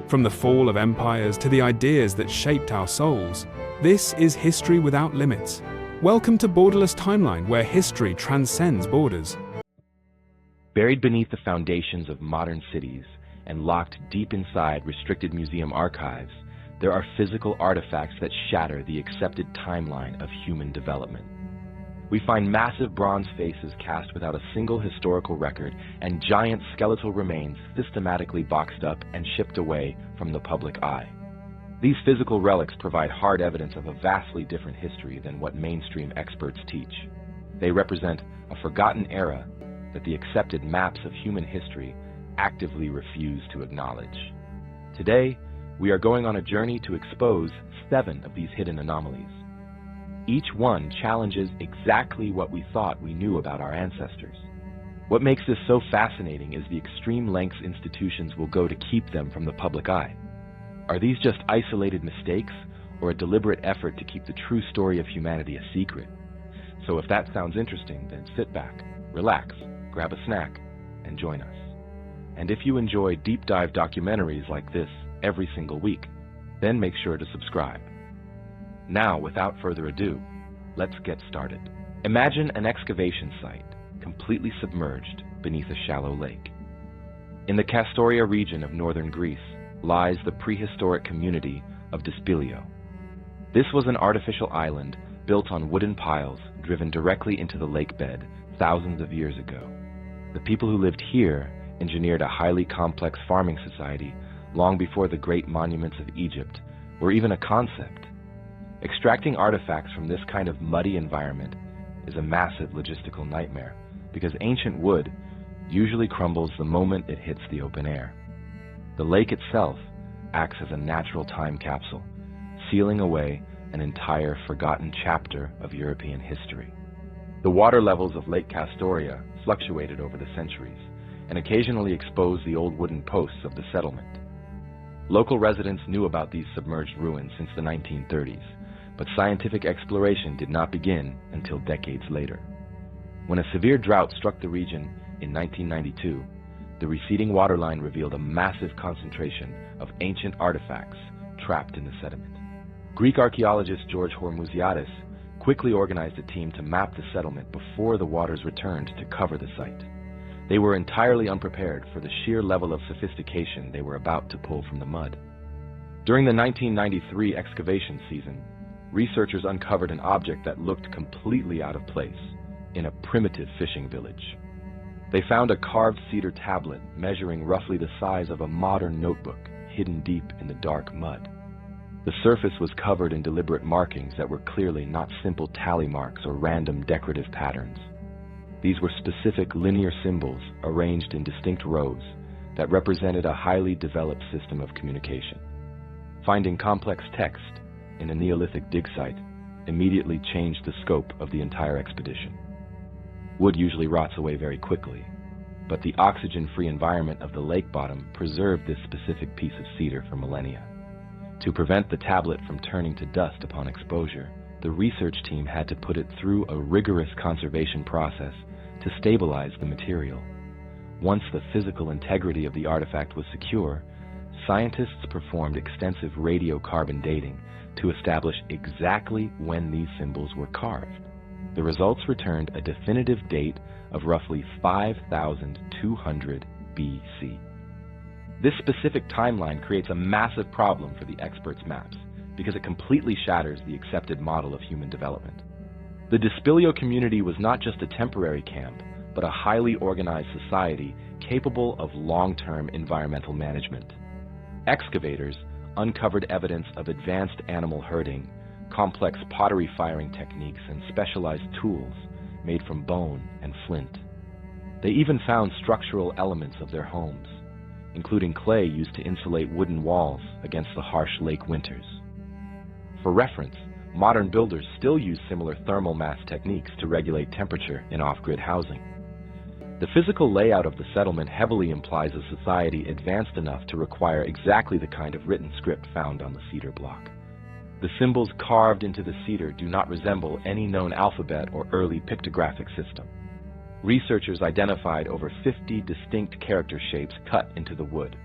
From the fall of empires to the ideas that shaped our souls, this is History Without Limits. Welcome to Borderless Timeline, where history transcends borders. Buried beneath the foundations of modern cities and locked deep inside restricted museum archives, there are physical artifacts that shatter the accepted timeline of human development. We find massive bronze faces cast without a single historical record and giant skeletal remains systematically boxed up and shipped away from the public eye. These physical relics provide hard evidence of a vastly different history than what mainstream experts teach. They represent a forgotten era that the accepted maps of human history actively refuse to acknowledge. Today, we are going on a journey to expose 7 of these hidden anomalies. Each one challenges exactly what we thought we knew about our ancestors. What makes this so fascinating is the extreme lengths institutions will go to keep them from the public eye. Are these just isolated mistakes, or a deliberate effort to keep the true story of humanity a secret? So if that sounds interesting, then sit back, relax, grab a snack, and join us. And if you enjoy deep dive documentaries like this every single week, then make sure to subscribe. Now, without further ado, let's get started. Imagine an excavation site completely submerged beneath a shallow lake. In the Kastoria region of northern Greece lies the prehistoric community of Despilio. This was an artificial island built on wooden piles driven directly into the lake bed thousands of years ago. The people who lived here engineered a highly complex farming society long before the great monuments of Egypt were even a concept. Extracting artifacts from this kind of muddy environment is a massive logistical nightmare because ancient wood usually crumbles the moment it hits the open air. The lake itself acts as a natural time capsule, sealing away an entire forgotten chapter of European history. The water levels of Lake Kastoria fluctuated over the centuries and occasionally exposed the old wooden posts of the settlement. Local residents knew about these submerged ruins since the 1930s, but scientific exploration did not begin until decades later. When a severe drought struck the region in 1992, the receding waterline revealed a massive concentration of ancient artifacts trapped in the sediment. Greek archaeologist George Hormouziadis quickly organized a team to map the settlement before the waters returned to cover the site. They were entirely unprepared for the sheer level of sophistication they were about to pull from the mud. During the 1993 excavation season, researchers uncovered an object that looked completely out of place in a primitive fishing village. They found a carved cedar tablet measuring roughly the size of a modern notebook hidden deep in the dark mud. The surface was covered in deliberate markings that were clearly not simple tally marks or random decorative patterns. These were specific linear symbols arranged in distinct rows that represented a highly developed system of communication. Finding complex text in a Neolithic dig site immediately changed the scope of the entire expedition. Wood usually rots away very quickly, but the oxygen-free environment of the lake bottom preserved this specific piece of cedar for millennia. To prevent the tablet from turning to dust upon exposure, the research team had to put it through a rigorous conservation process to stabilize the material. Once the physical integrity of the artifact was secure, scientists performed extensive radiocarbon dating to establish exactly when these symbols were carved. The results returned a definitive date of roughly 5,200 BC. This specific timeline creates a massive problem for the experts' maps because it completely shatters the accepted model of human development. The Despilio community was not just a temporary camp, but a highly organized society capable of long-term environmental management. Excavators uncovered evidence of advanced animal herding, complex pottery firing techniques, and specialized tools made from bone and flint. They even found structural elements of their homes, including clay used to insulate wooden walls against the harsh lake winters. For reference, modern builders still use similar thermal mass techniques to regulate temperature in off-grid housing. The physical layout of the settlement heavily implies a society advanced enough to require exactly the kind of written script found on the cedar block. The symbols carved into the cedar do not resemble any known alphabet or early pictographic system. Researchers identified over 50 distinct character shapes cut into the wood,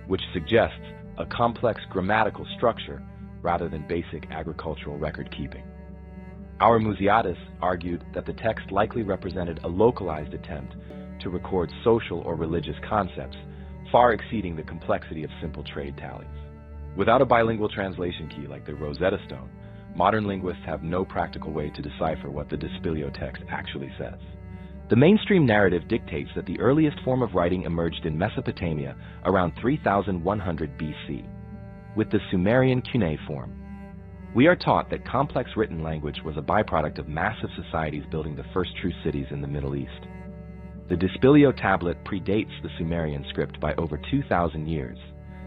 which suggests a complex grammatical structure rather than basic agricultural record-keeping. Our museatists argued that the text likely represented a localized attempt to record social or religious concepts, far exceeding the complexity of simple trade tallies. Without a bilingual translation key like the Rosetta Stone, modern linguists have no practical way to decipher what the Despilio text actually says. The mainstream narrative dictates that the earliest form of writing emerged in Mesopotamia around 3100 BC, with the Sumerian cuneiform. We are taught that complex written language was a byproduct of massive societies building the first true cities in the Middle East. The Despilio tablet predates the Sumerian script by over 2,000 years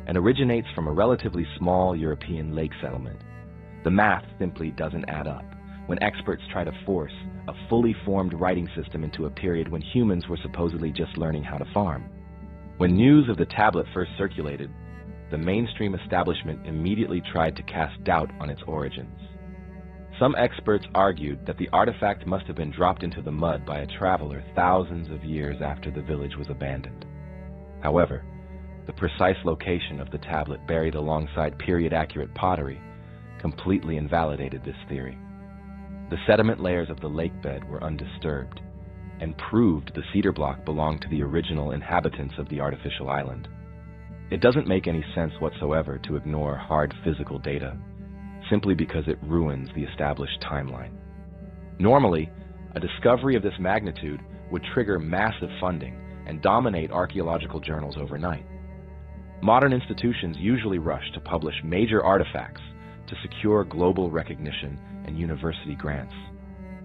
and originates from a relatively small European lake settlement. The math simply doesn't add up when experts try to force a fully formed writing system into a period when humans were supposedly just learning how to farm. When news of the tablet first circulated, the mainstream establishment immediately tried to cast doubt on its origins. Some experts argued that the artifact must have been dropped into the mud by a traveler thousands of years after the village was abandoned. However, the precise location of the tablet buried alongside period-accurate pottery completely invalidated this theory. The sediment layers of the lake bed were undisturbed and proved the cedar block belonged to the original inhabitants of the artificial island. It doesn't make any sense whatsoever to ignore hard physical data, simply because it ruins the established timeline. Normally, a discovery of this magnitude would trigger massive funding and dominate archaeological journals overnight. Modern institutions usually rush to publish major artifacts to secure global recognition and university grants.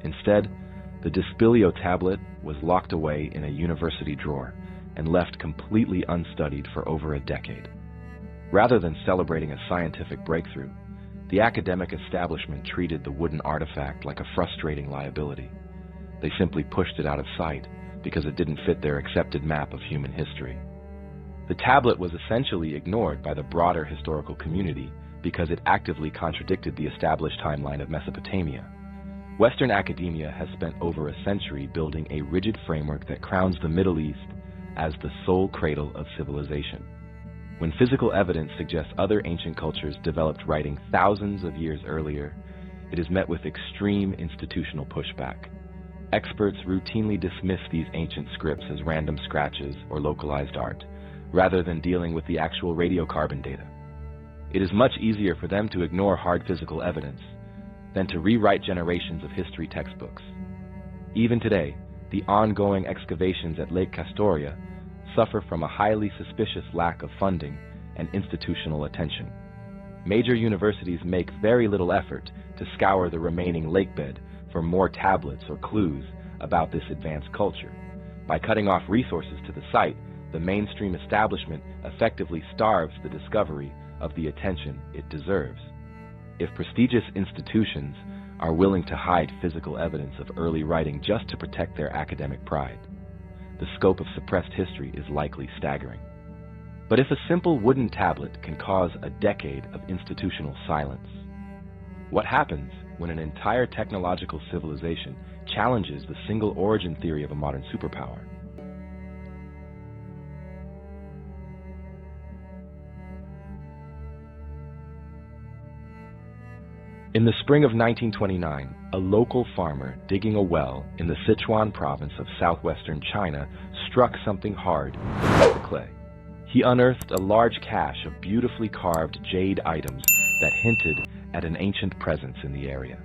Instead, the Despilio tablet was locked away in a university drawer and left completely unstudied for over a decade. Rather than celebrating a scientific breakthrough, the academic establishment treated the wooden artifact like a frustrating liability. They simply pushed it out of sight because it didn't fit their accepted map of human history. The tablet was essentially ignored by the broader historical community because it actively contradicted the established timeline of Mesopotamia. Western academia has spent over a century building a rigid framework that crowns the Middle East as the sole cradle of civilization. When physical evidence suggests other ancient cultures developed writing thousands of years earlier, it is met with extreme institutional pushback. Experts routinely dismiss these ancient scripts as random scratches or localized art, rather than dealing with the actual radiocarbon data. It is much easier for them to ignore hard physical evidence than to rewrite generations of history textbooks. Even today, the ongoing excavations at Lake Castoria suffer from a highly suspicious lack of funding and institutional attention. Major universities make very little effort to scour the remaining lakebed for more tablets or clues about this advanced culture. By cutting off resources to the site, the mainstream establishment effectively starves the discovery of the attention it deserves. If prestigious institutions are willing to hide physical evidence of early writing just to protect their academic pride, the scope of suppressed history is likely staggering. But if a simple wooden tablet can cause a decade of institutional silence, what happens when an entire technological civilization challenges the single origin theory of a modern superpower? In the spring of 1929, a local farmer digging a well in the Sichuan province of southwestern China struck something hard into the clay. He unearthed a large cache of beautifully carved jade items that hinted at an ancient presence in the area.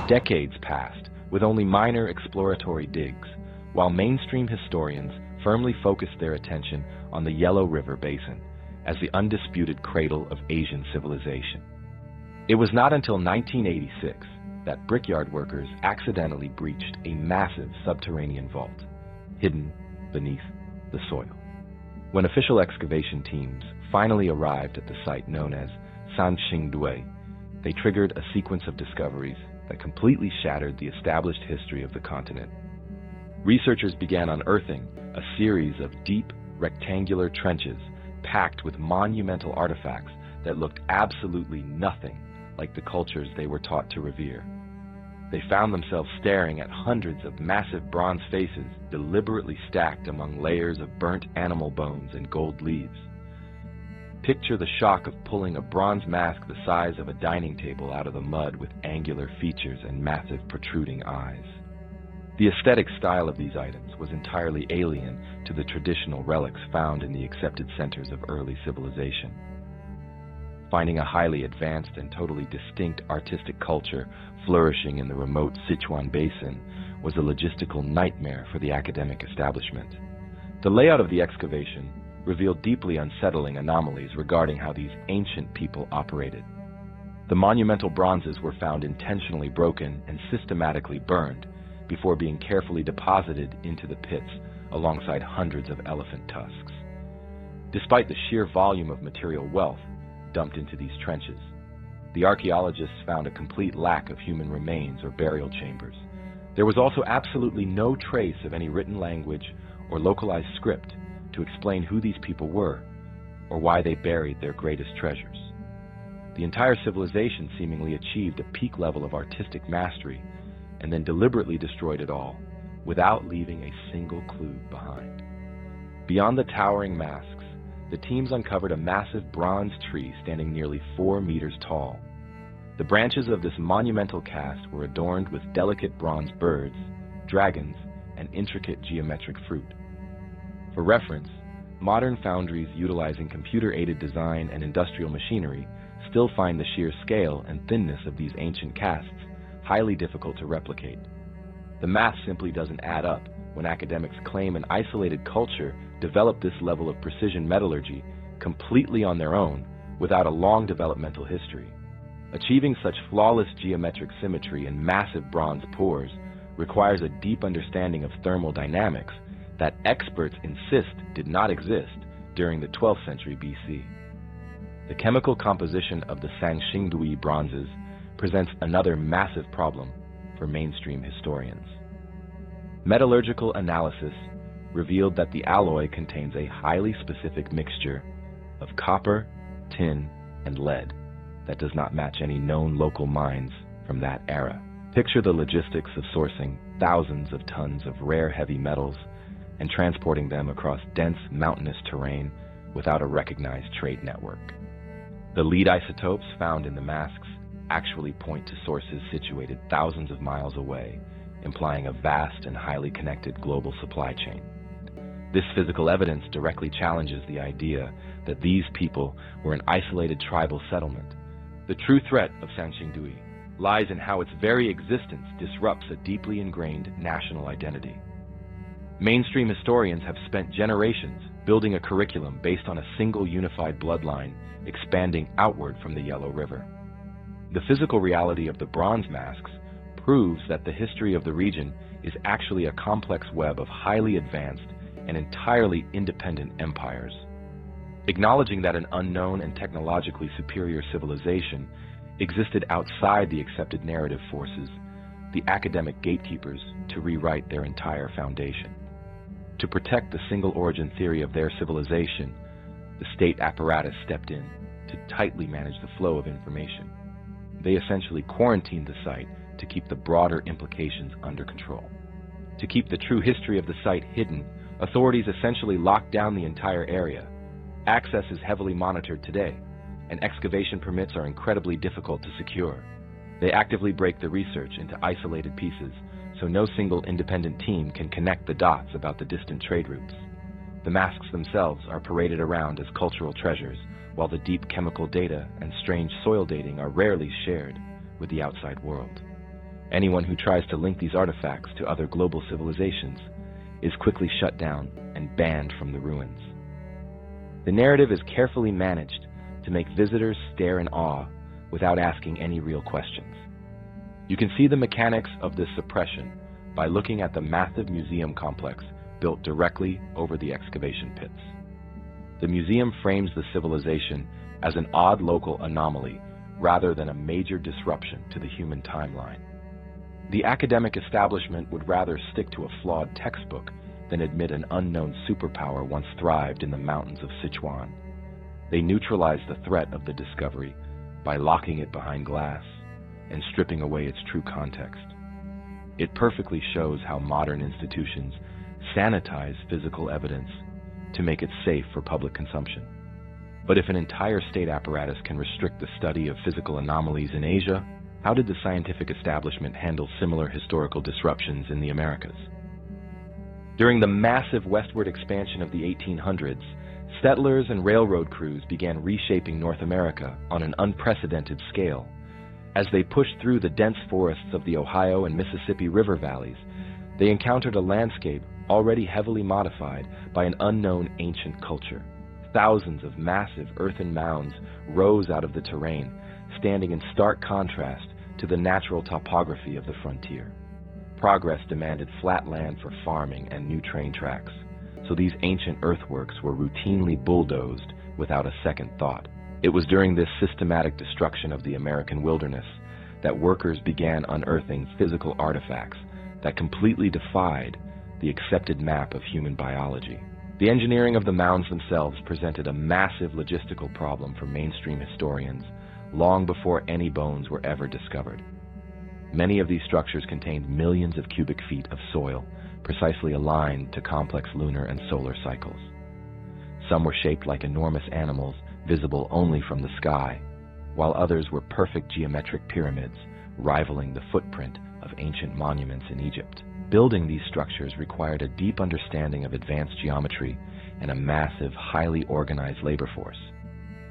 Decades passed with only minor exploratory digs, while mainstream historians firmly focused their attention on the Yellow River Basin as the undisputed cradle of Asian civilization. It was not until 1986 that brickyard workers accidentally breached a massive subterranean vault, hidden beneath the soil. When official excavation teams finally arrived at the site known as Sanxingdui, they triggered a sequence of discoveries that completely shattered the established history of the continent. Researchers began unearthing a series of deep, rectangular trenches packed with monumental artifacts that looked absolutely nothing like the cultures they were taught to revere. They found themselves staring at hundreds of massive bronze faces deliberately stacked among layers of burnt animal bones and gold leaves. Picture the shock of pulling a bronze mask the size of a dining table out of the mud with angular features and massive protruding eyes. The aesthetic style of these items was entirely alien to the traditional relics found in the accepted centers of early civilization. Finding a highly advanced and totally distinct artistic culture flourishing in the remote Sichuan basin was a logistical nightmare for the academic establishment. The layout of the excavation revealed deeply unsettling anomalies regarding how these ancient people operated. The monumental bronzes were found intentionally broken and systematically burned before being carefully deposited into the pits alongside hundreds of elephant tusks. Despite the sheer volume of material wealth dumped into these trenches, the archaeologists found a complete lack of human remains or burial chambers. There was also absolutely no trace of any written language or localized script to explain who these people were or why they buried their greatest treasures. The entire civilization seemingly achieved a peak level of artistic mastery and then deliberately destroyed it all without leaving a single clue behind. Beyond the towering masks, the teams uncovered a massive bronze tree standing nearly 4 meters tall. The branches of this monumental cast were adorned with delicate bronze birds, dragons, and intricate geometric fruit. For reference, modern foundries utilizing computer-aided design and industrial machinery still find the sheer scale and thinness of these ancient casts highly difficult to replicate. The math simply doesn't add up when academics claim an isolated culture developed this level of precision metallurgy completely on their own without a long developmental history. Achieving such flawless geometric symmetry in massive bronze pores requires a deep understanding of thermal dynamics that experts insist did not exist during the 12th century BC. The chemical composition of the Sanxingdui bronzes presents another massive problem for mainstream historians. Metallurgical analysis revealed that the alloy contains a highly specific mixture of copper, tin, and lead that does not match any known local mines from that era. Picture the logistics of sourcing thousands of tons of rare heavy metals and transporting them across dense mountainous terrain without a recognized trade network. The lead isotopes found in the masks actually point to sources situated thousands of miles away, implying a vast and highly connected global supply chain. This physical evidence directly challenges the idea that these people were an isolated tribal settlement. The true threat of Sanxingdui lies in how its very existence disrupts a deeply ingrained national identity. Mainstream historians have spent generations building a curriculum based on a single unified bloodline expanding outward from the Yellow River. The physical reality of the bronze masks proves that the history of the region is actually a complex web of highly advanced and entirely independent empires. Acknowledging that an unknown and technologically superior civilization existed outside the accepted narrative forces the academic gatekeepers to rewrite their entire foundation. To protect the single origin theory of their civilization, the state apparatus stepped in to tightly manage the flow of information. They essentially quarantined the site to keep the broader implications under control. To keep the true history of the site hidden, authorities essentially locked down the entire area. Access is heavily monitored today, and excavation permits are incredibly difficult to secure. They actively break the research into isolated pieces, so no single independent team can connect the dots about the distant trade routes. The masks themselves are paraded around as cultural treasures, while the deep chemical data and strange soil dating are rarely shared with the outside world. Anyone who tries to link these artifacts to other global civilizations is quickly shut down and banned from the ruins. The narrative is carefully managed to make visitors stare in awe without asking any real questions. You can see the mechanics of this suppression by looking at the massive museum complex built directly over the excavation pits. The museum frames the civilization as an odd local anomaly rather than a major disruption to the human timeline. The academic establishment would rather stick to a flawed textbook than admit an unknown superpower once thrived in the mountains of Sichuan. They neutralized the threat of the discovery by locking it behind glass and stripping away its true context. It perfectly shows how modern institutions sanitize physical evidence to make it safe for public consumption. But if an entire state apparatus can restrict the study of physical anomalies in Asia, how did the scientific establishment handle similar historical disruptions in the Americas? During the massive westward expansion of the 1800s, settlers and railroad crews began reshaping North America on an unprecedented scale. As they pushed through the dense forests of the Ohio and Mississippi River valleys, they encountered a landscape already heavily modified by an unknown ancient culture. Thousands of massive earthen mounds rose out of the terrain, standing in stark contrast to the natural topography of the frontier. Progress demanded flat land for farming and new train tracks, so these ancient earthworks were routinely bulldozed without a second thought. It was during this systematic destruction of the American wilderness that workers began unearthing physical artifacts that completely defied the accepted map of human biology. The engineering of the mounds themselves presented a massive logistical problem for mainstream historians long before any bones were ever discovered. Many of these structures contained millions of cubic feet of soil, precisely aligned to complex lunar and solar cycles. Some were shaped like enormous animals, visible only from the sky, while others were perfect geometric pyramids, rivaling the footprint of ancient monuments in Egypt. Building these structures required a deep understanding of advanced geometry and a massive, highly organized labor force.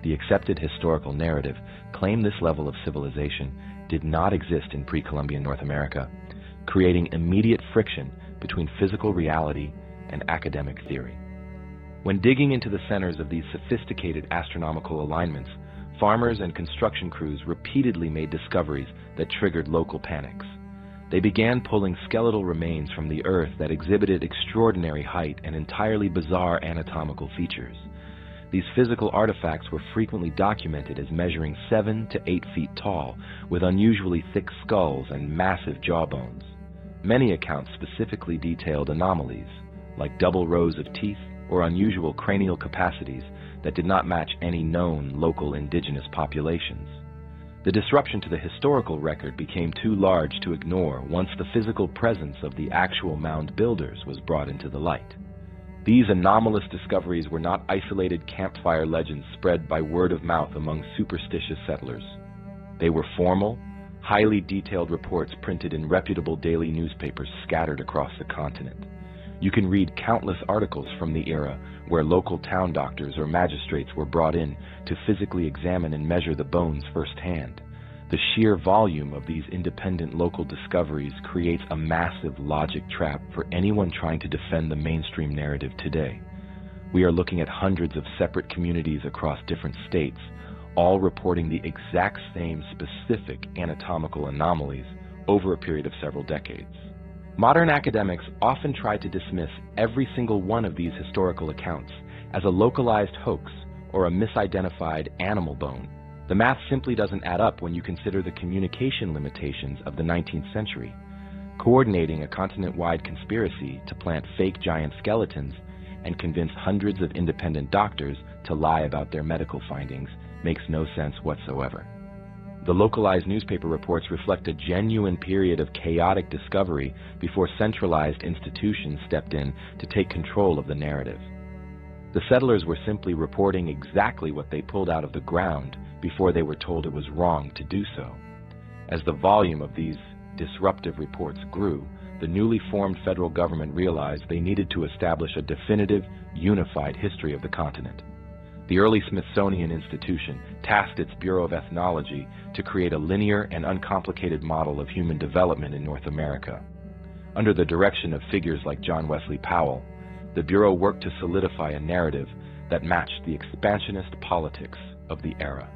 The accepted historical narrative claimed this level of civilization did not exist in pre-Columbian North America, creating immediate friction between physical reality and academic theory. When digging into the centers of these sophisticated astronomical alignments, farmers and construction crews repeatedly made discoveries that triggered local panics. They began pulling skeletal remains from the earth that exhibited extraordinary height and entirely bizarre anatomical features. These physical artifacts were frequently documented as measuring 7 to 8 feet tall, with unusually thick skulls and massive jawbones. Many accounts specifically detailed anomalies, like double rows of teeth or unusual cranial capacities that did not match any known local indigenous populations. The disruption to the historical record became too large to ignore once the physical presence of the actual mound builders was brought into the light. These anomalous discoveries were not isolated campfire legends spread by word of mouth among superstitious settlers. They were formal, highly detailed reports printed in reputable daily newspapers scattered across the continent. You can read countless articles from the era where local town doctors or magistrates were brought in to physically examine and measure the bones firsthand. The sheer volume of these independent local discoveries creates a massive logic trap for anyone trying to defend the mainstream narrative today. We are looking at hundreds of separate communities across different states, all reporting the exact same specific anatomical anomalies over a period of several decades. Modern academics often try to dismiss every single one of these historical accounts as a localized hoax or a misidentified animal bone. The math simply doesn't add up when you consider the communication limitations of the 19th century. Coordinating a continent-wide conspiracy to plant fake giant skeletons and convince hundreds of independent doctors to lie about their medical findings makes no sense whatsoever. The localized newspaper reports reflect a genuine period of chaotic discovery before centralized institutions stepped in to take control of the narrative. The settlers were simply reporting exactly what they pulled out of the ground before they were told it was wrong to do so. As the volume of these disruptive reports grew, the newly formed federal government realized they needed to establish a definitive, unified history of the continent. The early Smithsonian Institution tasked its Bureau of Ethnology to create a linear and uncomplicated model of human development in North America. Under the direction of figures like John Wesley Powell, the Bureau worked to solidify a narrative that matched the expansionist politics of the era.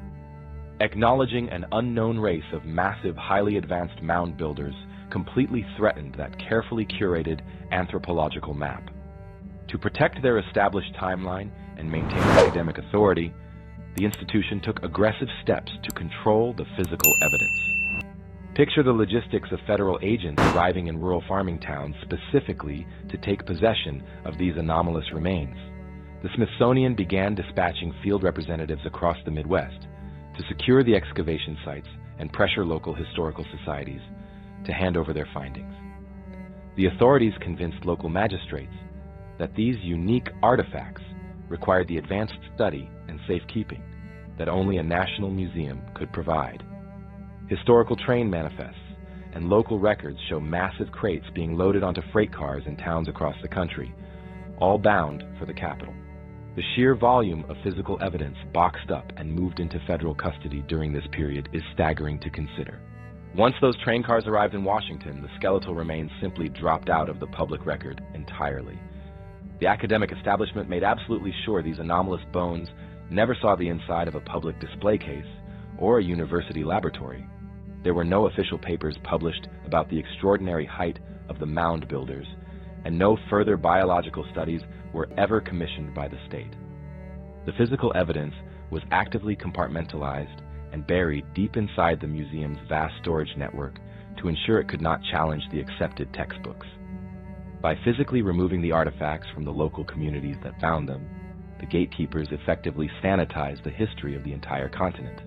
Acknowledging an unknown race of massive, highly advanced mound builders completely threatened that carefully curated anthropological map. To protect their established timeline and maintain academic authority, the institution took aggressive steps to control the physical evidence. Picture the logistics of federal agents arriving in rural farming towns specifically to take possession of these anomalous remains. The Smithsonian began dispatching field representatives across the Midwest to secure the excavation sites and pressure local historical societies to hand over their findings. The authorities convinced local magistrates that these unique artifacts required the advanced study and safekeeping that only a national museum could provide. Historical train manifests and local records show massive crates being loaded onto freight cars in towns across the country, all bound for the capital. The sheer volume of physical evidence boxed up and moved into federal custody during this period is staggering to consider. Once those train cars arrived in Washington, the skeletal remains simply dropped out of the public record entirely. The academic establishment made absolutely sure these anomalous bones never saw the inside of a public display case or a university laboratory. There were no official papers published about the extraordinary height of the mound builders, and no further biological studies were ever commissioned by the state. The physical evidence was actively compartmentalized and buried deep inside the museum's vast storage network to ensure it could not challenge the accepted textbooks. By physically removing the artifacts from the local communities that found them, the gatekeepers effectively sanitized the history of the entire continent.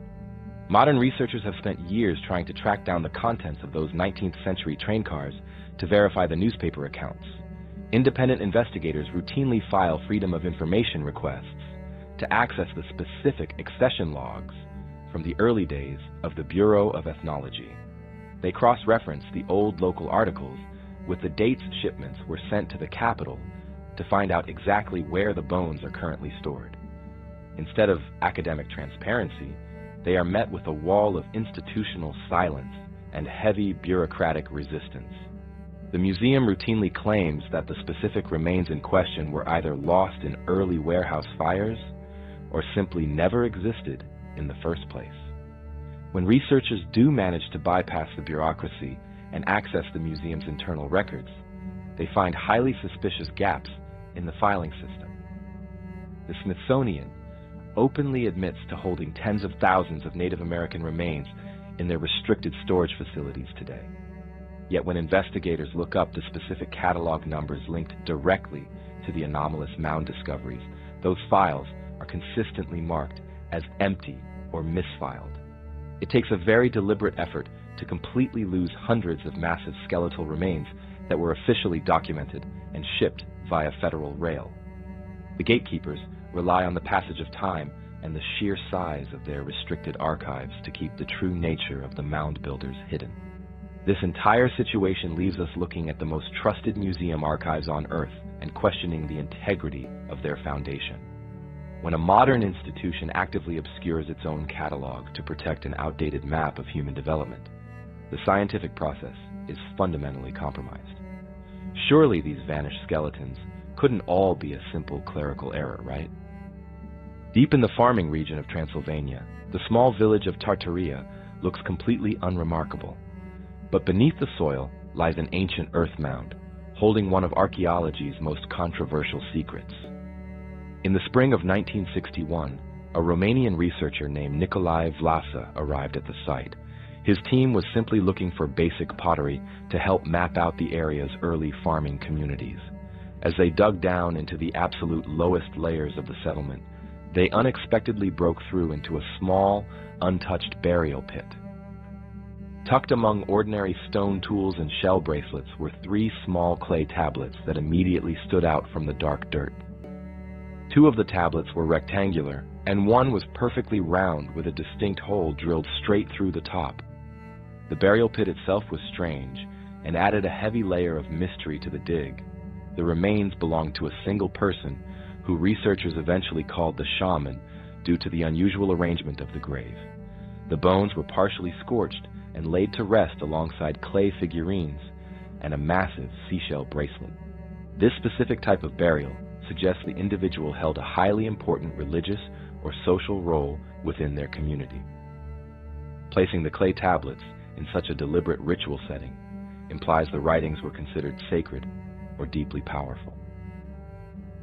Modern researchers have spent years trying to track down the contents of those 19th century train cars to verify the newspaper accounts. Independent investigators routinely file Freedom of Information requests to access the specific accession logs from the early days of the Bureau of Ethnology. They cross-reference the old local articles with the dates shipments were sent to the capital to find out exactly where the bones are currently stored. Instead of academic transparency, they are met with a wall of institutional silence and heavy bureaucratic resistance. The museum routinely claims that the specific remains in question were either lost in early warehouse fires or simply never existed in the first place. When researchers do manage to bypass the bureaucracy and access the museum's internal records, they find highly suspicious gaps in the filing system. The Smithsonian openly admits to holding tens of thousands of Native American remains in their restricted storage facilities today. Yet when investigators look up the specific catalog numbers linked directly to the anomalous mound discoveries, those files are consistently marked as empty or misfiled. It takes a very deliberate effort to completely lose hundreds of massive skeletal remains that were officially documented and shipped via federal rail. The gatekeepers rely on the passage of time and the sheer size of their restricted archives to keep the true nature of the mound builders hidden. This entire situation leaves us looking at the most trusted museum archives on Earth and questioning the integrity of their foundation. When a modern institution actively obscures its own catalog to protect an outdated map of human development, the scientific process is fundamentally compromised. Surely these vanished skeletons couldn't all be a simple clerical error, right? Deep in the farming region of Transylvania, the small village of Tartaria looks completely unremarkable. But beneath the soil lies an ancient earth mound, holding one of archaeology's most controversial secrets. In the spring of 1961, a Romanian researcher named Nicolae Vlasa arrived at the site. His team was simply looking for basic pottery to help map out the area's early farming communities. As they dug down into the absolute lowest layers of the settlement, they unexpectedly broke through into a small, untouched burial pit. Tucked among ordinary stone tools and shell bracelets were 3 small clay tablets that immediately stood out from the dark dirt. 2 of the tablets were rectangular, and one was perfectly round with a distinct hole drilled straight through the top. The burial pit itself was strange and added a heavy layer of mystery to the dig. The remains belonged to a single person, who researchers eventually called the shaman due to the unusual arrangement of the grave. The bones were partially scorched and laid to rest alongside clay figurines and a massive seashell bracelet. This specific type of burial suggests the individual held a highly important religious or social role within their community. Placing the clay tablets in such a deliberate ritual setting implies the writings were considered sacred or deeply powerful.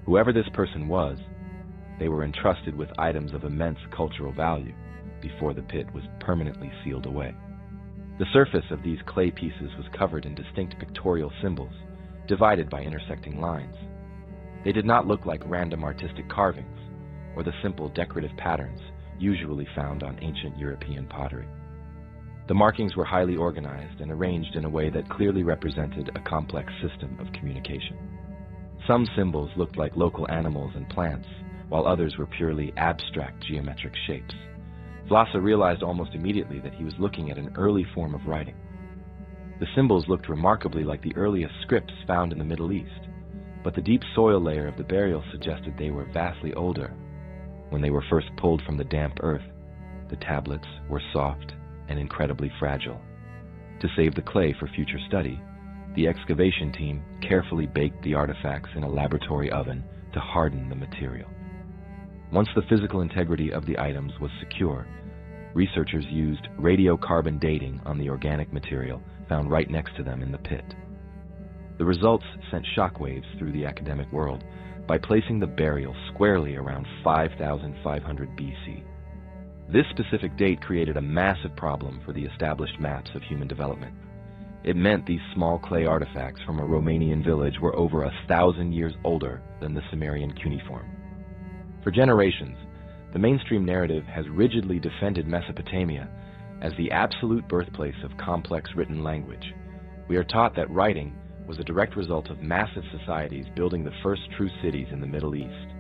Whoever this person was, they were entrusted with items of immense cultural value before the pit was permanently sealed away. The surface of these clay pieces was covered in distinct pictorial symbols, divided by intersecting lines. They did not look like random artistic carvings or the simple decorative patterns usually found on ancient European pottery. The markings were highly organized and arranged in a way that clearly represented a complex system of communication. Some symbols looked like local animals and plants, while others were purely abstract geometric shapes. Vlasa realized almost immediately that he was looking at an early form of writing. The symbols looked remarkably like the earliest scripts found in the Middle East, but the deep soil layer of the burial suggested they were vastly older. When they were first pulled from the damp earth, the tablets were soft and incredibly fragile. To save the clay for future study, the excavation team carefully baked the artifacts in a laboratory oven to harden the material. Once the physical integrity of the items was secure, researchers used radiocarbon dating on the organic material found right next to them in the pit. The results sent shockwaves through the academic world by placing the burial squarely around 5,500 BC. This specific date created a massive problem for the established maps of human development. It meant these small clay artifacts from a Romanian village were over 1,000 years older than the Sumerian cuneiform. For generations, the mainstream narrative has rigidly defended Mesopotamia as the absolute birthplace of complex written language. We are taught that writing was a direct result of massive societies building the first true cities in the Middle East.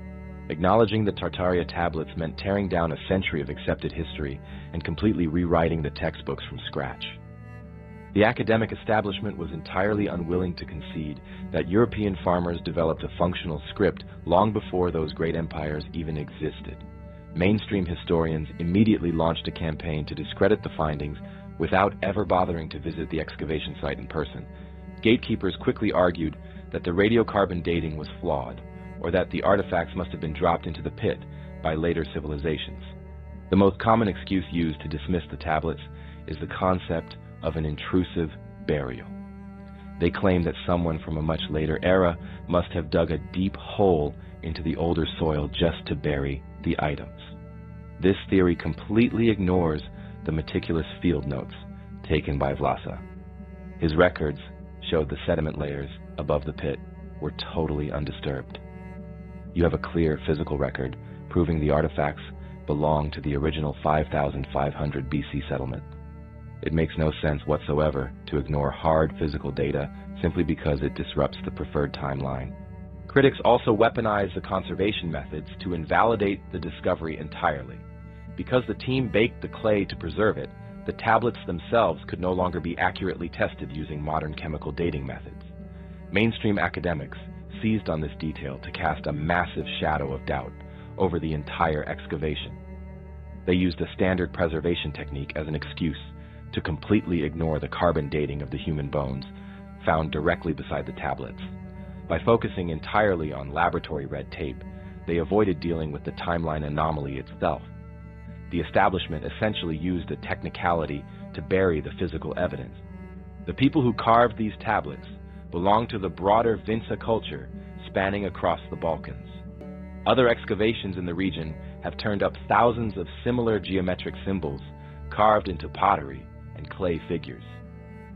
Acknowledging the Tartaria tablets meant tearing down a century of accepted history and completely rewriting the textbooks from scratch. The academic establishment was entirely unwilling to concede that European farmers developed a functional script long before those great empires even existed. Mainstream historians immediately launched a campaign to discredit the findings without ever bothering to visit the excavation site in person. Gatekeepers quickly argued that the radiocarbon dating was flawed, or that the artifacts must have been dropped into the pit by later civilizations. The most common excuse used to dismiss the tablets is the concept of an intrusive burial. They claim that someone from a much later era must have dug a deep hole into the older soil just to bury the items. This theory completely ignores the meticulous field notes taken by Vlasa. His records showed the sediment layers above the pit were totally undisturbed. You have a clear physical record proving the artifacts belong to the original 5,500 BC settlement. It makes no sense whatsoever to ignore hard physical data simply because it disrupts the preferred timeline. Critics also weaponize the conservation methods to invalidate the discovery entirely. Because the team baked the clay to preserve it, the tablets themselves could no longer be accurately tested using modern chemical dating methods. Mainstream academics seized on this detail to cast a massive shadow of doubt over the entire excavation. They used a standard preservation technique as an excuse to completely ignore the carbon dating of the human bones found directly beside the tablets. By focusing entirely on laboratory red tape, they avoided dealing with the timeline anomaly itself. The establishment essentially used a technicality to bury the physical evidence. The people who carved these tablets belonged to the broader Vinca culture spanning across the Balkans. Other excavations in the region have turned up thousands of similar geometric symbols carved into pottery and clay figures.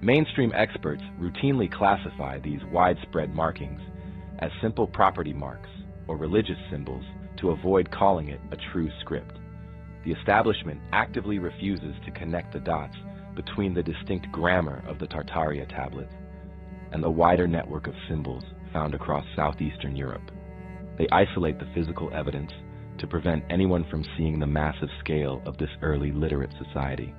Mainstream experts routinely classify these widespread markings as simple property marks or religious symbols to avoid calling it a true script. The establishment actively refuses to connect the dots between the distinct grammar of the Tartaria tablets and the wider network of symbols found across southeastern Europe. They isolate the physical evidence to prevent anyone from seeing the massive scale of this early literate society.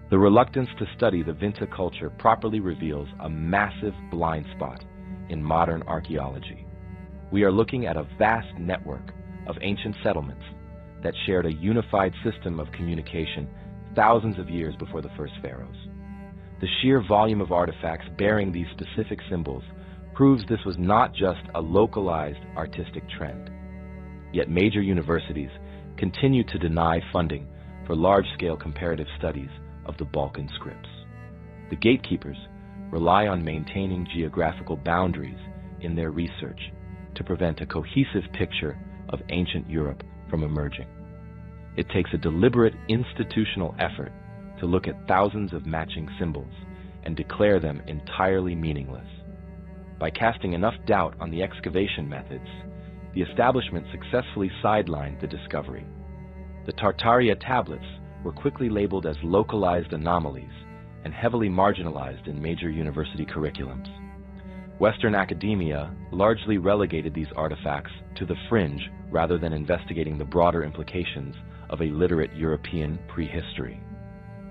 The reluctance to study the Vinca culture properly reveals a massive blind spot in modern archaeology. We are looking at a vast network of ancient settlements that shared a unified system of communication thousands of years before the first pharaohs. The sheer volume of artifacts bearing these specific symbols proves this was not just a localized artistic trend. Yet major universities continue to deny funding for large-scale comparative studies of the Balkan scripts. The gatekeepers rely on maintaining geographical boundaries in their research to prevent a cohesive picture of ancient Europe from emerging. It takes a deliberate institutional effort to look at thousands of matching symbols and declare them entirely meaningless. By casting enough doubt on the excavation methods, the establishment successfully sidelined the discovery. The Tartaria tablets were quickly labeled as localized anomalies and heavily marginalized in major university curriculums. Western academia largely relegated these artifacts to the fringe rather than investigating the broader implications of a literate European prehistory.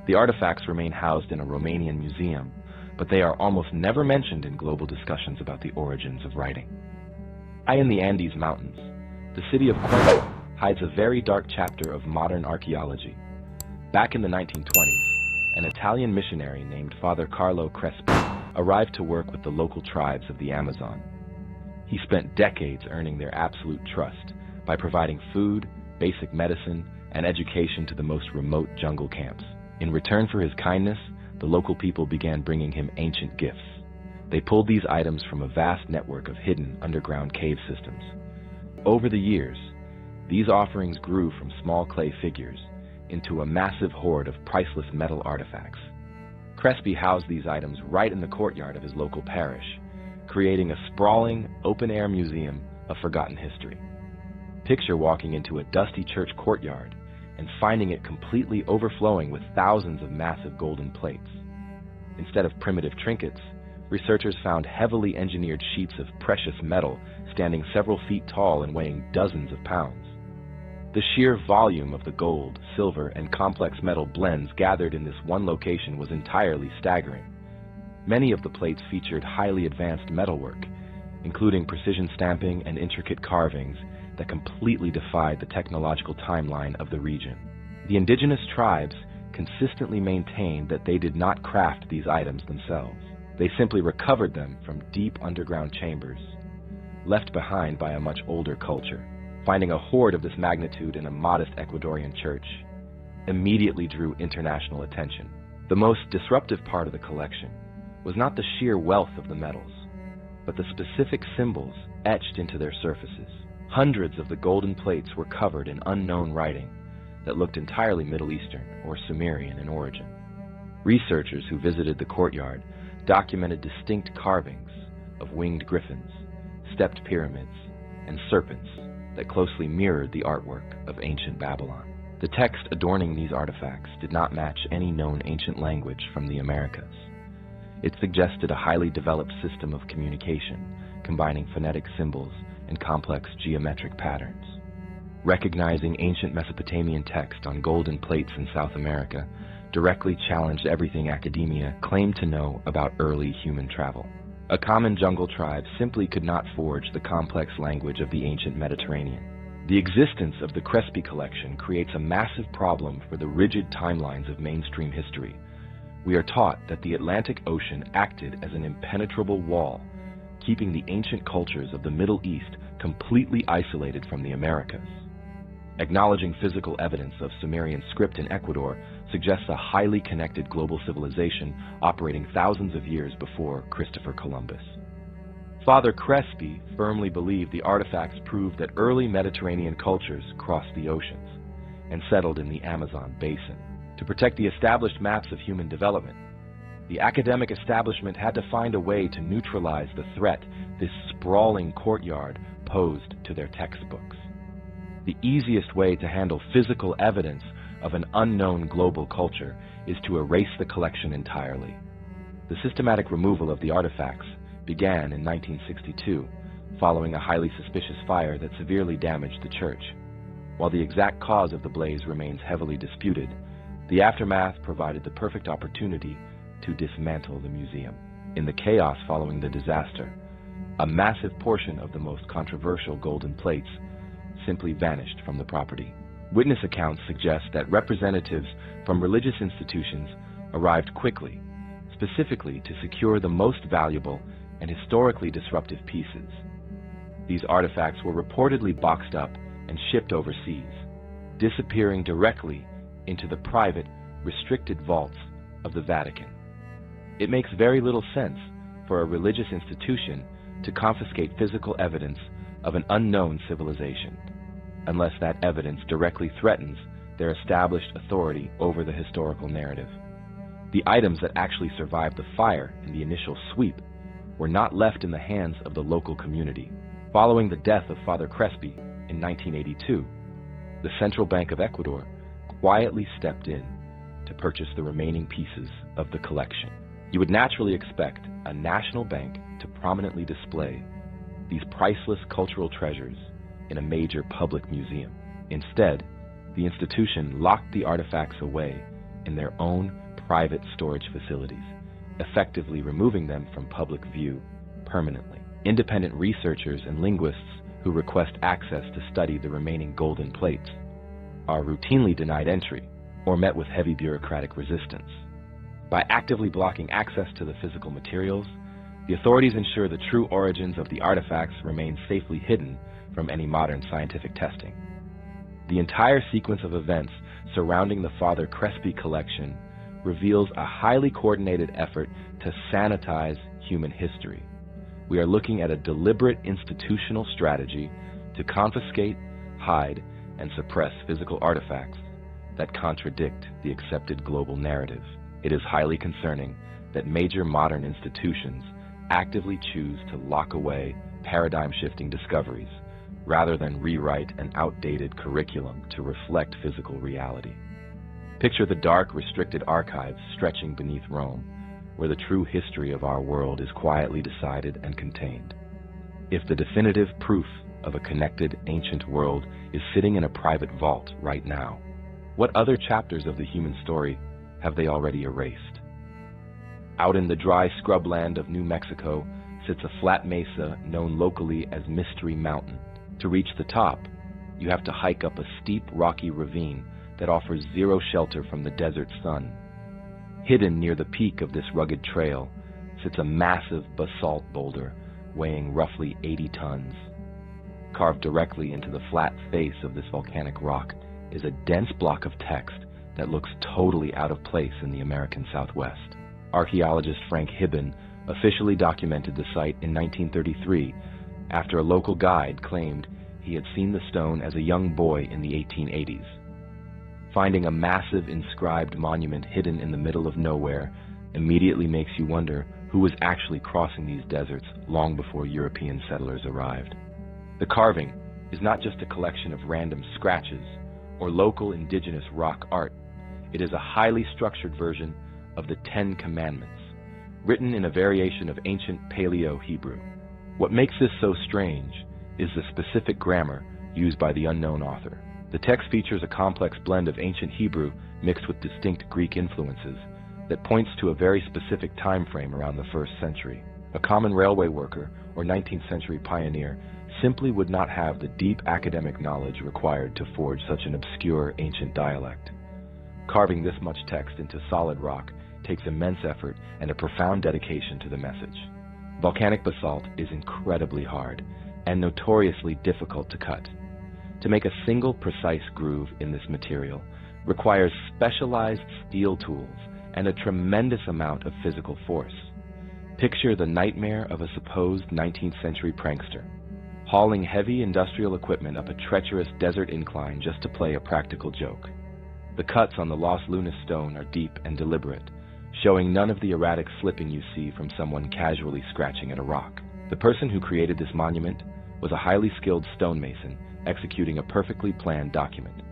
The artifacts remain housed in a Romanian museum, but they are almost never mentioned in global discussions about the origins of writing. High in the Andes Mountains, the city of Cuenca hides a very dark chapter of modern archaeology. Back in the 1920s, an Italian missionary named Father Carlo Crespi arrived to work with the local tribes of the Amazon. He spent decades earning their absolute trust by providing food, basic medicine, and education to the most remote jungle camps. In return for his kindness, the local people began bringing him ancient gifts. They pulled these items from a vast network of hidden underground cave systems. Over the years, these offerings grew from small clay figures into a massive hoard of priceless metal artifacts. Crespi housed these items right in the courtyard of his local parish, creating a sprawling, open-air museum of forgotten history. Picture walking into a dusty church courtyard and finding it completely overflowing with thousands of massive golden plates. Instead of primitive trinkets, researchers found heavily engineered sheets of precious metal standing several feet tall and weighing dozens of pounds. The sheer volume of the gold, silver, and complex metal blends gathered in this one location was entirely staggering. Many of the plates featured highly advanced metalwork, including precision stamping and intricate carvings that completely defied the technological timeline of the region. The indigenous tribes consistently maintained that they did not craft these items themselves. They simply recovered them from deep underground chambers, left behind by a much older culture. Finding a hoard of this magnitude in a modest Ecuadorian church immediately drew international attention. The most disruptive part of the collection was not the sheer wealth of the metals, but the specific symbols etched into their surfaces. Hundreds of the golden plates were covered in unknown writing that looked entirely Middle Eastern or Sumerian in origin. Researchers who visited the courtyard documented distinct carvings of winged griffins, stepped pyramids, and serpents that closely mirrored the artwork of ancient Babylon. The text adorning these artifacts did not match any known ancient language from the Americas. It suggested a highly developed system of communication, combining phonetic symbols and complex geometric patterns. Recognizing ancient Mesopotamian text on golden plates in South America directly challenged everything academia claimed to know about early human travel. A common jungle tribe simply could not forge the complex language of the ancient Mediterranean. The existence of the Crespi collection creates a massive problem for the rigid timelines of mainstream history. We are taught that the Atlantic Ocean acted as an impenetrable wall, keeping the ancient cultures of the Middle East completely isolated from the Americas. Acknowledging physical evidence of Sumerian script in Ecuador suggests a highly connected global civilization operating thousands of years before Christopher Columbus. Father Crespi firmly believed the artifacts proved that early Mediterranean cultures crossed the oceans and settled in the Amazon basin. To protect the established maps of human development, the academic establishment had to find a way to neutralize the threat this sprawling courtyard posed to their textbooks. The easiest way to handle physical evidence of an unknown global culture is to erase the collection entirely. The systematic removal of the artifacts began in 1962, following a highly suspicious fire that severely damaged the church. While the exact cause of the blaze remains heavily disputed, the aftermath provided the perfect opportunity to dismantle the museum. In the chaos following the disaster, a massive portion of the most controversial golden plates simply vanished from the property. Witness accounts suggest that representatives from religious institutions arrived quickly, specifically to secure the most valuable and historically disruptive pieces. These artifacts were reportedly boxed up and shipped overseas, disappearing directly into the private, restricted vaults of the Vatican. It makes very little sense for a religious institution to confiscate physical evidence of an unknown civilization, unless that evidence directly threatens their established authority over the historical narrative. The items that actually survived the fire in the initial sweep were not left in the hands of the local community. Following the death of Father Crespi in 1982, the Central Bank of Ecuador quietly stepped in to purchase the remaining pieces of the collection. You would naturally expect a national bank to prominently display these priceless cultural treasures in a major public museum. Instead, the institution locked the artifacts away in their own private storage facilities, effectively removing them from public view permanently. Independent researchers and linguists who request access to study the remaining golden plates are routinely denied entry or met with heavy bureaucratic resistance. By actively blocking access to the physical materials, the authorities ensure the true origins of the artifacts remain safely hidden from any modern scientific testing. The entire sequence of events surrounding the Father Crespi collection reveals a highly coordinated effort to sanitize human history. We are looking at a deliberate institutional strategy to confiscate, hide, and suppress physical artifacts that contradict the accepted global narrative. It is highly concerning that major modern institutions actively choose to lock away paradigm-shifting discoveries rather than rewrite an outdated curriculum to reflect physical reality. Picture the dark, restricted archives stretching beneath Rome, where the true history of our world is quietly decided and contained. If the definitive proof of a connected ancient world is sitting in a private vault right now, what other chapters of the human story have they already erased? Out in the dry scrubland of New Mexico sits a flat mesa known locally as Mystery Mountain. To reach the top, you have to hike up a steep, rocky ravine that offers zero shelter from the desert sun. Hidden near the peak of this rugged trail sits a massive basalt boulder weighing roughly 80 tons. Carved directly into the flat face of this volcanic rock is a dense block of text that looks totally out of place in the American Southwest. Archaeologist Frank Hibben officially documented the site in 1933 after a local guide claimed he had seen the stone as a young boy in the 1880s. Finding a massive inscribed monument hidden in the middle of nowhere immediately makes you wonder who was actually crossing these deserts long before European settlers arrived. The carving is not just a collection of random scratches or local indigenous rock art. It is a highly structured version of the Ten Commandments, written in a variation of ancient Paleo-Hebrew. What makes this so strange is the specific grammar used by the unknown author. The text features a complex blend of ancient Hebrew mixed with distinct Greek influences that points to a very specific time frame around the 1st century. A common railway worker or 19th century pioneer simply would not have the deep academic knowledge required to forge such an obscure ancient dialect. Carving this much text into solid rock takes immense effort and a profound dedication to the message. Volcanic basalt is incredibly hard and notoriously difficult to cut. To make a single precise groove in this material requires specialized steel tools and a tremendous amount of physical force. Picture the nightmare of a supposed 19th century prankster, hauling heavy industrial equipment up a treacherous desert incline just to play a practical joke. The cuts on the Los Lunas stone are deep and deliberate, showing none of the erratic flipping you see from someone casually scratching at a rock. The person who created this monument was a highly skilled stonemason executing a perfectly planned document.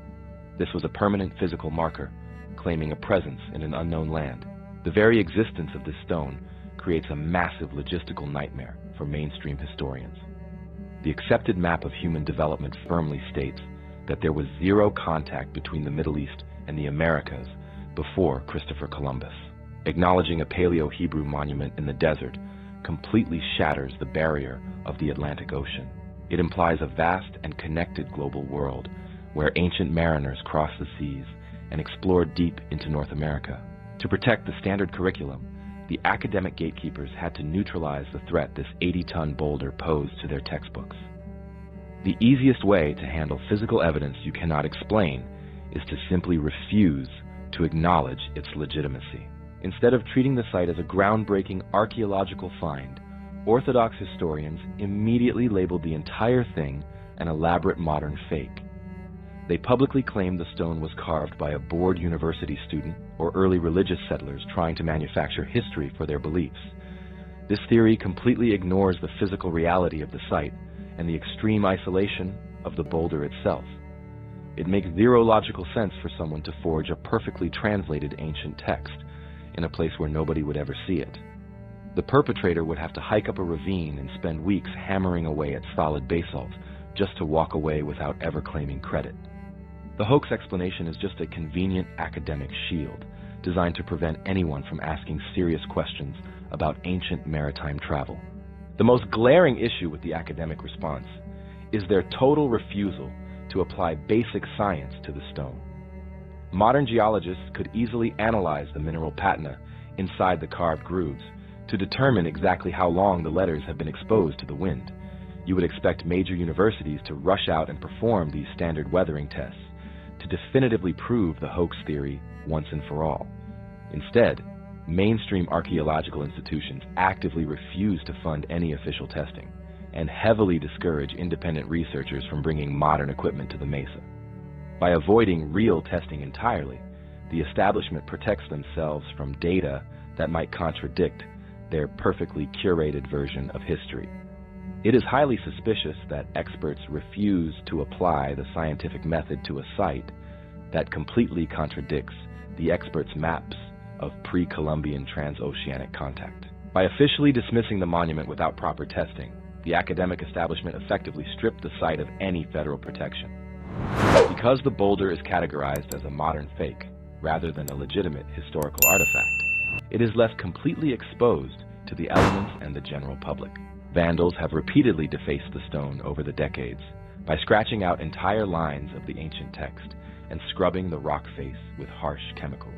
This was a permanent physical marker, claiming a presence in an unknown land. The very existence of this stone creates a massive logistical nightmare for mainstream historians. The accepted map of human development firmly states that there was zero contact between the Middle East and the Americas before Christopher Columbus. Acknowledging a Paleo-Hebrew monument in the desert completely shatters the barrier of the Atlantic Ocean. It implies a vast and connected global world where ancient mariners crossed the seas and explored deep into North America. To protect the standard curriculum, the academic gatekeepers had to neutralize the threat this 80-ton boulder posed to their textbooks. The easiest way to handle physical evidence you cannot explain is to simply refuse to acknowledge its legitimacy. Instead of treating the site as a groundbreaking archaeological find, Orthodox historians immediately labeled the entire thing an elaborate modern fake. They publicly claimed the stone was carved by a bored university student or early religious settlers trying to manufacture history for their beliefs. This theory completely ignores the physical reality of the site and the extreme isolation of the boulder itself. It makes zero logical sense for someone to forge a perfectly translated ancient text in a place where nobody would ever see it. The perpetrator would have to hike up a ravine and spend weeks hammering away at solid basalt just to walk away without ever claiming credit. The hoax explanation is just a convenient academic shield designed to prevent anyone from asking serious questions about ancient maritime travel. The most glaring issue with the academic response is their total refusal to apply basic science to the stone. Modern geologists could easily analyze the mineral patina inside the carved grooves to determine exactly how long the letters have been exposed to the wind. You would expect major universities to rush out and perform these standard weathering tests to definitively prove the hoax theory once and for all. Instead, mainstream archaeological institutions actively refuse to fund any official testing and heavily discourage independent researchers from bringing modern equipment to the mesa. By avoiding real testing entirely, the establishment protects themselves from data that might contradict their perfectly curated version of history. It is highly suspicious that experts refuse to apply the scientific method to a site that completely contradicts the experts' maps of pre-Columbian transoceanic contact. By officially dismissing the monument without proper testing, the academic establishment effectively stripped the site of any federal protection. Because the boulder is categorized as a modern fake, rather than a legitimate historical artifact, it is left completely exposed to the elements and the general public. Vandals have repeatedly defaced the stone over the decades by scratching out entire lines of the ancient text and scrubbing the rock face with harsh chemicals.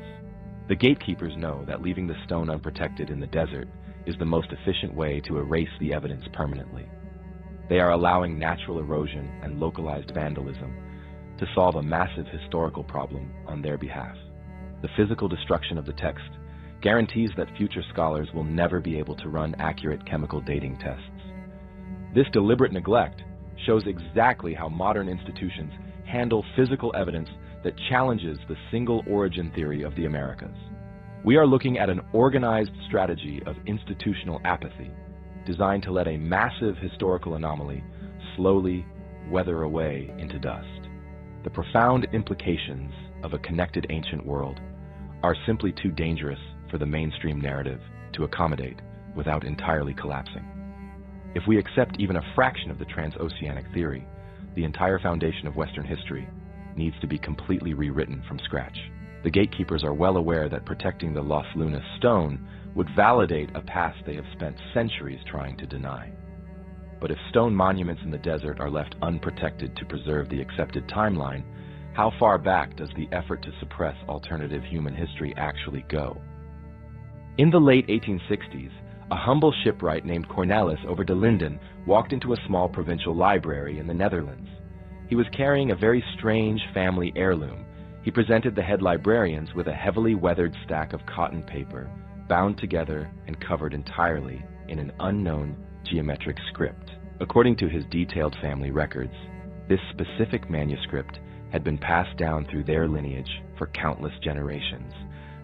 The gatekeepers know that leaving the stone unprotected in the desert is the most efficient way to erase the evidence permanently. They are allowing natural erosion and localized vandalism to solve a massive historical problem on their behalf. The physical destruction of the text guarantees that future scholars will never be able to run accurate chemical dating tests. This deliberate neglect shows exactly how modern institutions handle physical evidence that challenges the single origin theory of the Americas. We are looking at an organized strategy of institutional apathy designed to let a massive historical anomaly slowly weather away into dust. The profound implications of a connected ancient world are simply too dangerous for the mainstream narrative to accommodate without entirely collapsing. If we accept even a fraction of the transoceanic theory, the entire foundation of Western history needs to be completely rewritten from scratch. The gatekeepers are well aware that protecting the Los Lunas stone would validate a past they have spent centuries trying to deny. But if stone monuments in the desert are left unprotected to preserve the accepted timeline, how far back does the effort to suppress alternative human history actually go? In the late 1860s, a humble shipwright named Cornelis over de Linden walked into a small provincial library in the Netherlands. He was carrying a very strange family heirloom. He presented the head librarians with a heavily weathered stack of cotton paper, bound together and covered entirely in an unknown geometric script. According to his detailed family records, this specific manuscript had been passed down through their lineage for countless generations,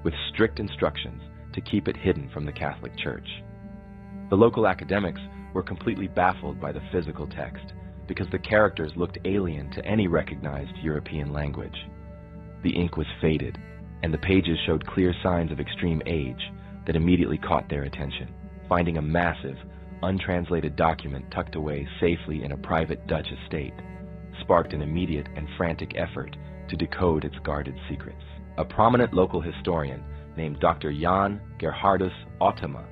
with strict instructions to keep it hidden from the Catholic Church. The local academics were completely baffled by the physical text because the characters looked alien to any recognized European language. The ink was faded, and the pages showed clear signs of extreme age that immediately caught their attention. Finding a massive, untranslated document tucked away safely in a private Dutch estate sparked an immediate and frantic effort to decode its guarded secrets. A prominent local historian named Dr. Jan Gerhardus Ottema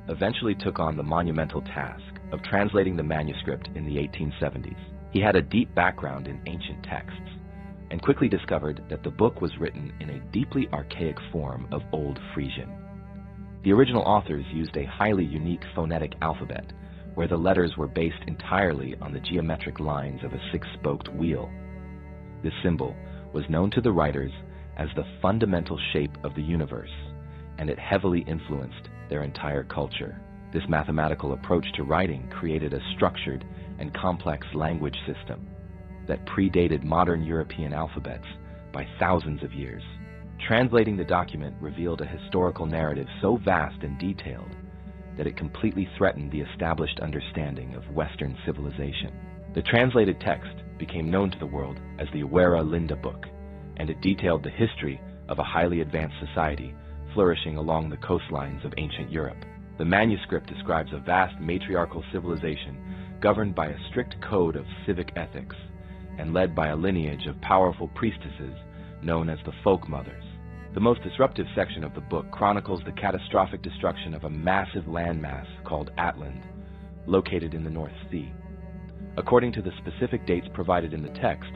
eventually took on the monumental task of translating the manuscript in the 1870s. He had a deep background in ancient texts and quickly discovered that the book was written in a deeply archaic form of Old Frisian. The original authors used a highly unique phonetic alphabet where the letters were based entirely on the geometric lines of a six-spoked wheel. This symbol was known to the writers as the fundamental shape of the universe, and it heavily influenced their entire culture. This mathematical approach to writing created a structured and complex language system that predated modern European alphabets by thousands of years. Translating the document revealed a historical narrative so vast and detailed that it completely threatened the established understanding of Western civilization. The translated text became known to the world as the Wera Linda Book, and it detailed the history of a highly advanced society flourishing along the coastlines of ancient Europe. The manuscript describes a vast matriarchal civilization governed by a strict code of civic ethics and led by a lineage of powerful priestesses known as the Folk Mothers. The most disruptive section of the book chronicles the catastrophic destruction of a massive landmass called Atland, located in the North Sea. According to the specific dates provided in the text,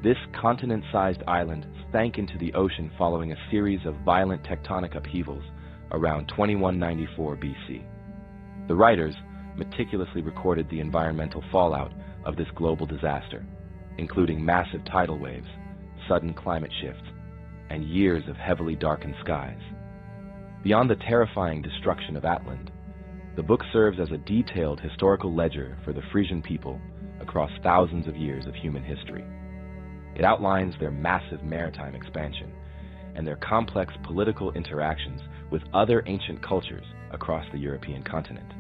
this continent-sized island sank into the ocean following a series of violent tectonic upheavals around 2194 BC. The writers meticulously recorded the environmental fallout of this global disaster, including massive tidal waves, sudden climate shifts, and years of heavily darkened skies. Beyond the terrifying destruction of Atland, the book serves as a detailed historical ledger for the Frisian people across thousands of years of human history. It outlines their massive maritime expansion and their complex political interactions with other ancient cultures across the European continent.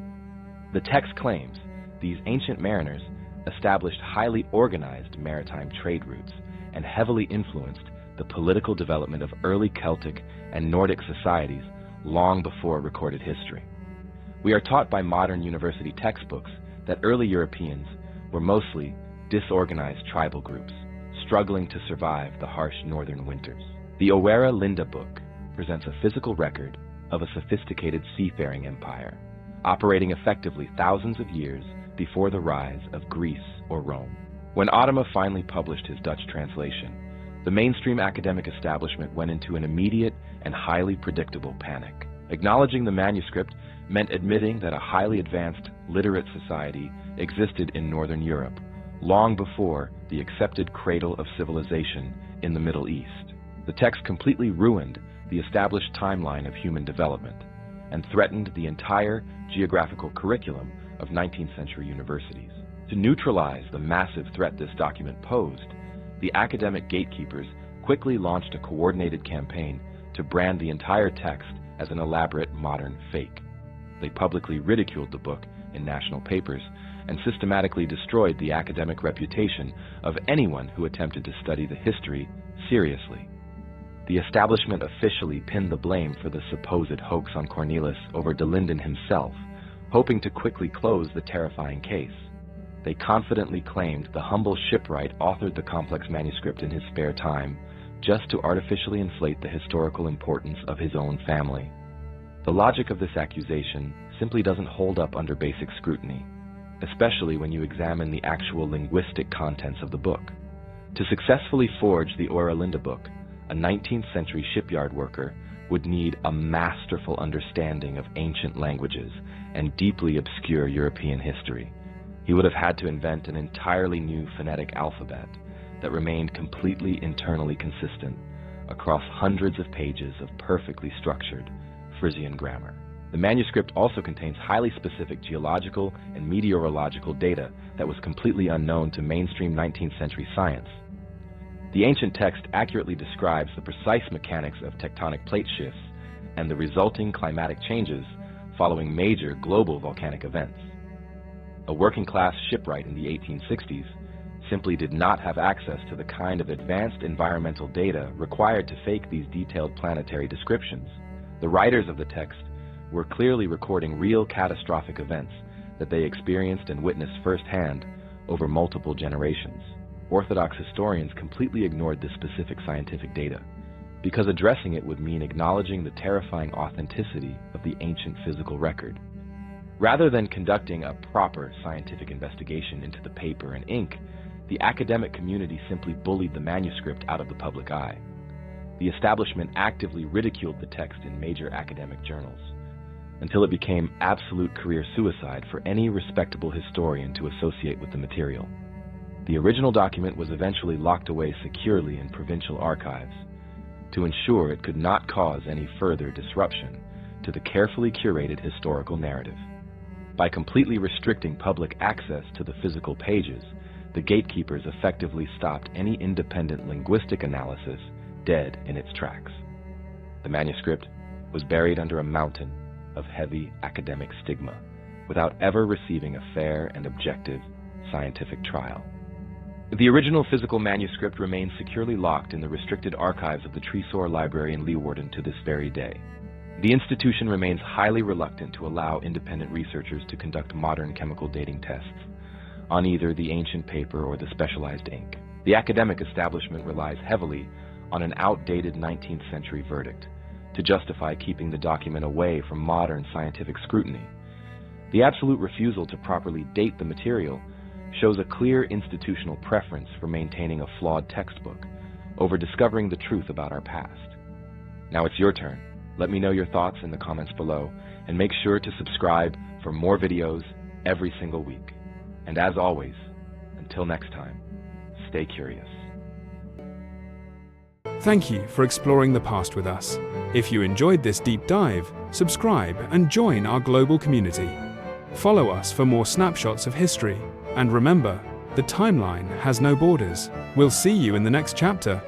The text claims these ancient mariners established highly organized maritime trade routes and heavily influenced the political development of early Celtic and Nordic societies long before recorded history. We are taught by modern university textbooks that early Europeans were mostly disorganized tribal groups, struggling to survive the harsh northern winters. The Oera Linda book presents a physical record of a sophisticated seafaring empire, operating effectively thousands of years before the rise of Greece or Rome. When Adama finally published his Dutch translation, the mainstream academic establishment went into an immediate and highly predictable panic. Acknowledging the manuscript meant admitting that a highly advanced, literate society existed in Northern Europe, long before the accepted cradle of civilization in the Middle East. The text completely ruined the established timeline of human development and threatened the entire geographical curriculum of 19th century universities. To neutralize the massive threat this document posed, the academic gatekeepers quickly launched a coordinated campaign to brand the entire text as an elaborate modern fake. They publicly ridiculed the book in national papers and systematically destroyed the academic reputation of anyone who attempted to study the history seriously. The establishment officially pinned the blame for the supposed hoax on Cornelis over de Linden himself, hoping to quickly close the terrifying case. They confidently claimed the humble shipwright authored the complex manuscript in his spare time, just to artificially inflate the historical importance of his own family. The logic of this accusation simply doesn't hold up under basic scrutiny, especially when you examine the actual linguistic contents of the book. To successfully forge the Oera Linda book, a 19th century shipyard worker would need a masterful understanding of ancient languages and deeply obscure European history. He would have had to invent an entirely new phonetic alphabet that remained completely internally consistent across hundreds of pages of perfectly structured Frisian grammar. The manuscript also contains highly specific geological and meteorological data that was completely unknown to mainstream 19th century science. The ancient text accurately describes the precise mechanics of tectonic plate shifts and the resulting climatic changes following major global volcanic events. A working-class shipwright in the 1860s simply did not have access to the kind of advanced environmental data required to fake these detailed planetary descriptions. The writers of the text were clearly recording real catastrophic events that they experienced and witnessed firsthand over multiple generations. Orthodox historians completely ignored this specific scientific data, because addressing it would mean acknowledging the terrifying authenticity of the ancient physical record. Rather than conducting a proper scientific investigation into the paper and ink, the academic community simply bullied the manuscript out of the public eye. The establishment actively ridiculed the text in major academic journals, until it became absolute career suicide for any respectable historian to associate with the material. The original document was eventually locked away securely in provincial archives to ensure it could not cause any further disruption to the carefully curated historical narrative. By completely restricting public access to the physical pages, the gatekeepers effectively stopped any independent linguistic analysis dead in its tracks. The manuscript was buried under a mountain of heavy academic stigma without ever receiving a fair and objective scientific trial. The original physical manuscript remains securely locked in the restricted archives of the Tresor Library in Leeuwarden to this very day. The institution remains highly reluctant to allow independent researchers to conduct modern chemical dating tests on either the ancient paper or the specialized ink. The academic establishment relies heavily on an outdated 19th century verdict to justify keeping the document away from modern scientific scrutiny. The absolute refusal to properly date the material shows a clear institutional preference for maintaining a flawed textbook over discovering the truth about our past. Now it's your turn. Let me know your thoughts in the comments below, and make sure to subscribe for more videos every single week. And as always, until next time, stay curious. Thank you for exploring the past with us. If you enjoyed this deep dive, subscribe and join our global community. Follow us for more snapshots of history. And remember, the timeline has no borders. We'll see you in the next chapter.